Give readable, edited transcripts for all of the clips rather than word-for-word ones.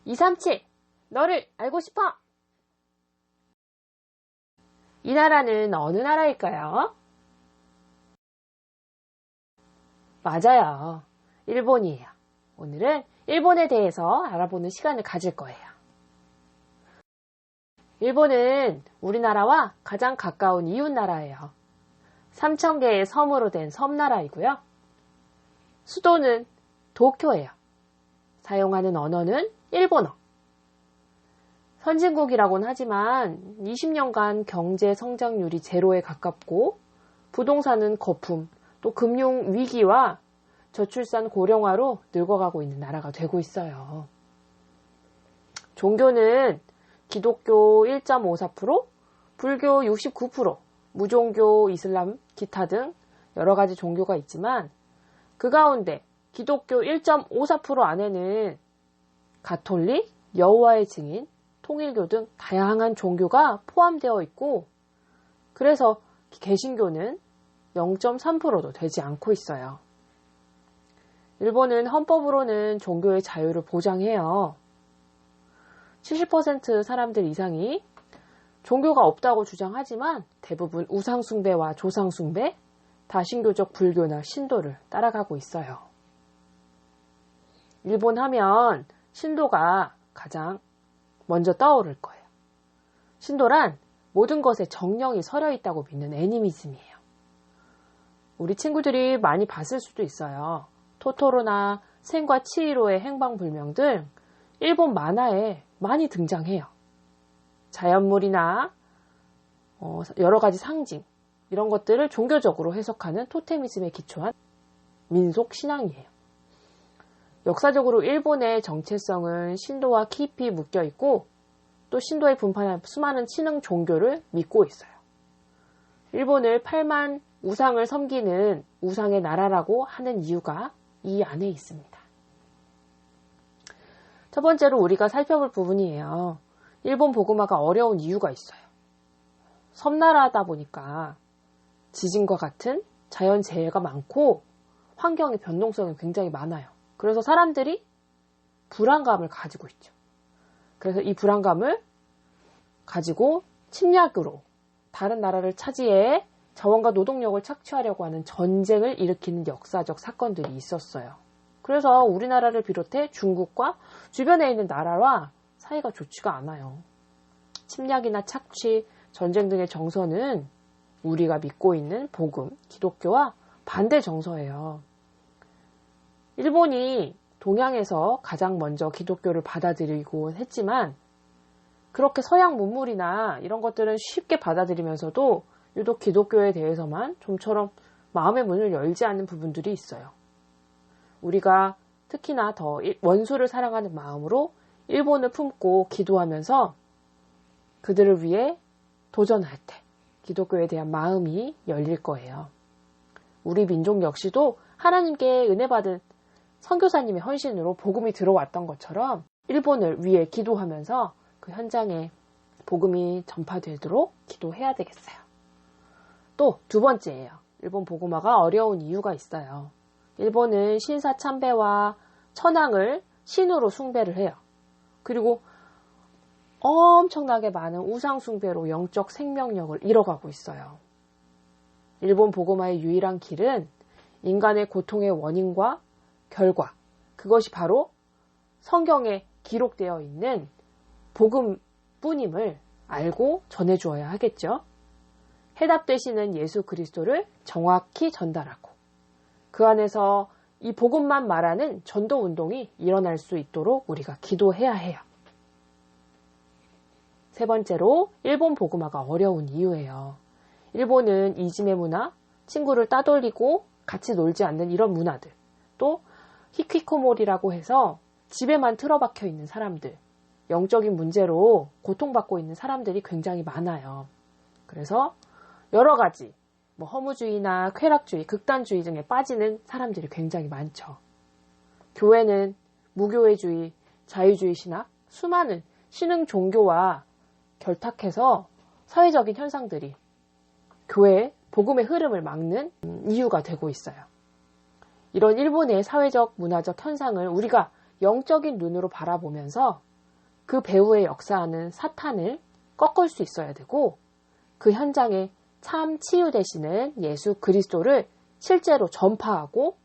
237. 너를 알고 싶어! 이 나라는 어느 나라일까요? 맞아요. 일본이에요. 오늘은 일본에 대해서 알아보는 시간을 가질 거예요. 일본은 우리나라와 가장 가까운 이웃 나라예요. 3,000개의 섬으로 된 섬나라이고요. 수도는 도쿄예요. 사용하는 언어는 일본어. 선진국이라고는 하지만 20년간 경제 성장률이 제로에 가깝고 부동산은 거품, 또 금융 위기와 저출산 고령화로 늙어가고 있는 나라가 되고 있어요. 종교는 기독교 1.54%, 불교 69%, 무종교, 이슬람, 기타 등 여러 가지 종교가 있지만 그 가운데 기독교 1.54% 안에는 가톨릭, 여호와의 증인, 통일교 등 다양한 종교가 포함되어 있고 그래서 개신교는 0.3%도 되지 않고 있어요. 일본은 헌법으로는 종교의 자유를 보장해요. 70% 사람들 이상이 종교가 없다고 주장하지만 대부분 우상숭배와 조상숭배, 다신교적 불교나 신도를 따라가고 있어요. 일본 하면 신도가 가장 먼저 떠오를 거예요. 신도란 모든 것에 정령이 서려 있다고 믿는 애니미즘이에요. 우리 친구들이 많이 봤을 수도 있어요. 토토로나 센과 치히로의 행방불명 등 일본 만화에 많이 등장해요. 자연물이나 여러 가지 상징 이런 것들을 종교적으로 해석하는 토테미즘에 기초한 민속 신앙이에요. 역사적으로 일본의 정체성은 신도와 깊이 묶여 있고 또 신도에 분판한 수많은 신흥 종교를 믿고 있어요. 일본을 8만 우상을 섬기는 우상의 나라라고 하는 이유가 이 안에 있습니다. 첫 번째로 우리가 살펴볼 부분이에요. 일본 보그마가 어려운 이유가 있어요. 섬나라다 보니까 지진과 같은 자연재해가 많고 환경의 변동성이 굉장히 많아요. 그래서 사람들이 불안감을 가지고 있죠. 그래서 이 불안감을 가지고 침략으로 다른 나라를 차지해 자원과 노동력을 착취하려고 하는 전쟁을 일으키는 역사적 사건들이 있었어요. 그래서 우리나라를 비롯해 중국과 주변에 있는 나라와 사이가 좋지가 않아요. 침략이나 착취, 전쟁 등의 정서는 우리가 믿고 있는 복음, 기독교와 반대 정서예요. 일본이 동양에서 가장 먼저 기독교를 받아들이곤 했지만 그렇게 서양 문물이나 이런 것들은 쉽게 받아들이면서도 유독 기독교에 대해서만 좀처럼 마음의 문을 열지 않는 부분들이 있어요. 우리가 특히나 더 원수를 사랑하는 마음으로 일본을 품고 기도하면서 그들을 위해 도전할 때 기독교에 대한 마음이 열릴 거예요. 우리 민족 역시도 하나님께 은혜 받은 선교사님의 헌신으로 복음이 들어왔던 것처럼 일본을 위해 기도하면서 그 현장에 복음이 전파되도록 기도해야 되겠어요. 또 두 번째예요. 일본 복음화가 어려운 이유가 있어요. 일본은 신사 참배와 천황을 신으로 숭배를 해요. 그리고 엄청나게 많은 우상 숭배로 영적 생명력을 잃어가고 있어요. 일본 복음화의 유일한 길은 인간의 고통의 원인과 결과, 그것이 바로 성경에 기록되어 있는 복음뿐임을 알고 전해주어야 하겠죠. 해답되시는 예수 그리스도를 정확히 전달하고 그 안에서 이 복음만 말하는 전도 운동이 일어날 수 있도록 우리가 기도해야 해요. 세 번째로 일본 복음화가 어려운 이유예요. 일본은 이지메 문화, 친구를 따돌리고 같이 놀지 않는 이런 문화들, 또 히키코모리라고 해서 집에만 틀어박혀 있는 사람들, 영적인 문제로 고통받고 있는 사람들이 굉장히 많아요. 그래서 여러 가지 허무주의나 쾌락주의, 극단주의 등에 빠지는 사람들이 굉장히 많죠. 교회는 무교회주의, 자유주의 신학, 수많은 신흥 종교와 결탁해서 사회적인 현상들이 교회의 복음의 흐름을 막는 이유가 되고 있어요. 이런 일본의 사회적 문화적 현상을 우리가 영적인 눈으로 바라보면서 그 배후에 역사하는 사탄을 꺾을 수 있어야 되고 그 현장에 참 치유 되시는 예수 그리스도를 실제로 전파하고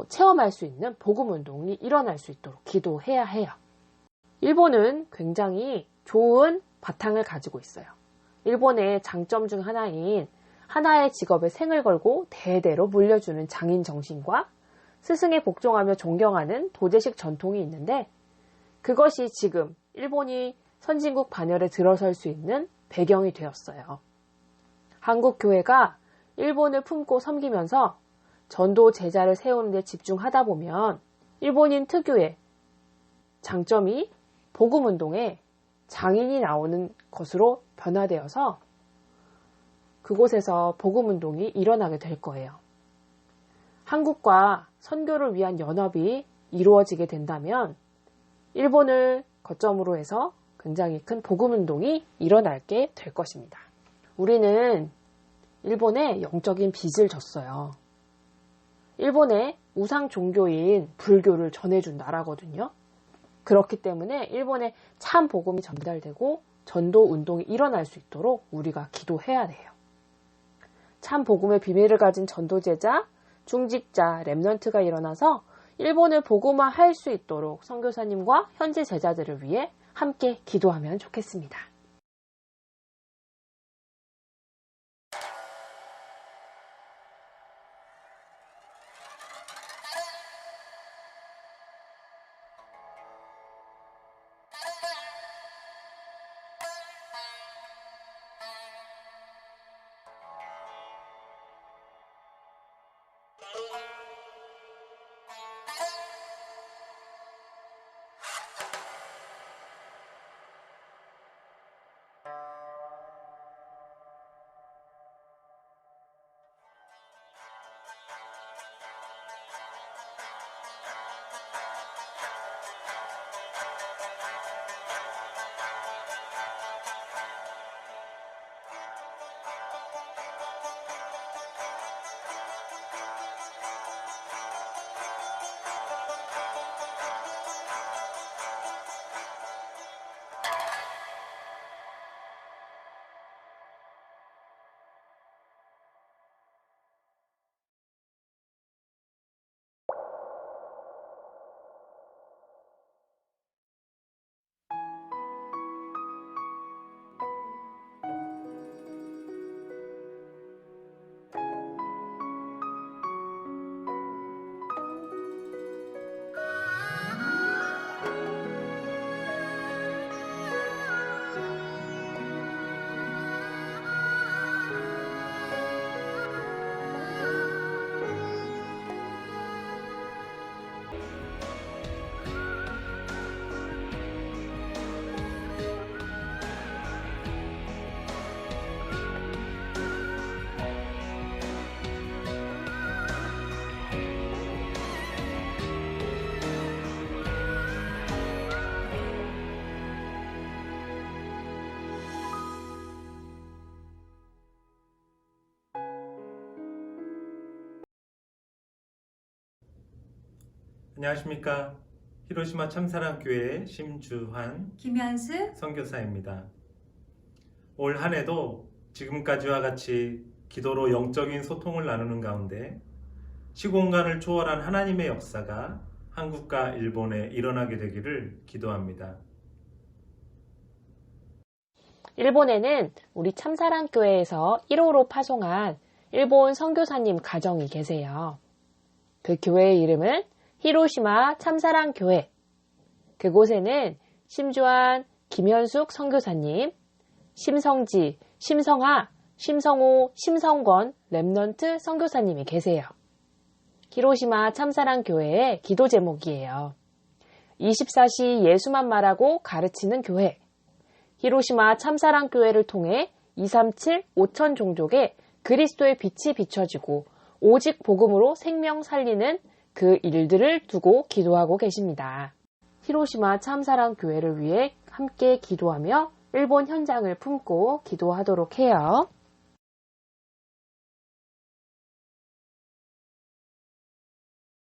체험할 수 있는 복음운동이 일어날 수 있도록 기도해야 해요. 일본은 굉장히 좋은 바탕을 가지고 있어요. 일본의 장점 중 하나인 하나의 직업에 생을 걸고 대대로 물려주는 장인 정신과 스승에 복종하며 존경하는 도제식 전통이 있는데 그것이 지금 일본이 선진국 반열에 들어설 수 있는 배경이 되었어요. 한국 교회가 일본을 품고 섬기면서 전도 제자를 세우는 데 집중하다 보면 일본인 특유의 장점이 복음운동에 장인이 나오는 것으로 변화되어서 그곳에서 복음운동이 일어나게 될 거예요. 한국과 선교를 위한 연합이 이루어지게 된다면 일본을 거점으로 해서 굉장히 큰 복음운동이 일어나게 될 것입니다. 우리는 일본에 영적인 빚을 졌어요. 일본의 우상 종교인 불교를 전해준 나라거든요. 그렇기 때문에 일본에 참 복음이 전달되고 전도 운동이 일어날 수 있도록 우리가 기도해야 돼요. 참 복음의 비밀을 가진 전도제자, 중직자, 렘넌트가 일어나서 일본을 복음화할 수 있도록 선교사님과 현지 제자들을 위해 함께 기도하면 좋겠습니다. 안녕하십니까. 히로시마 참사랑교회 심주환 김현수 선교사입니다. 올 한 해도 지금까지와 같이 기도로 영적인 소통을 나누는 가운데 시공간을 초월한 하나님의 역사가 한국과 일본에 일어나게 되기를 기도합니다. 일본에는 우리 참사랑교회에서 1호로 파송한 일본 선교사님 가정이 계세요. 그 교회의 이름은 히로시마 참사랑교회. 그곳에는 심주환, 김현숙 선교사님, 심성지, 심성하, 심성호, 심성권, 렘넌트 선교사님이 계세요. 히로시마 참사랑교회의 기도 제목이에요. 24시 예수만 말하고 가르치는 교회. 히로시마 참사랑교회를 통해 237 5천 종족에 그리스도의 빛이 비춰지고 오직 복음으로 생명 살리는 그 일들을 두고 기도하고 계십니다. 히로시마 참사랑교회를 위해 함께 기도하며 일본 현장을 품고 기도하도록 해요.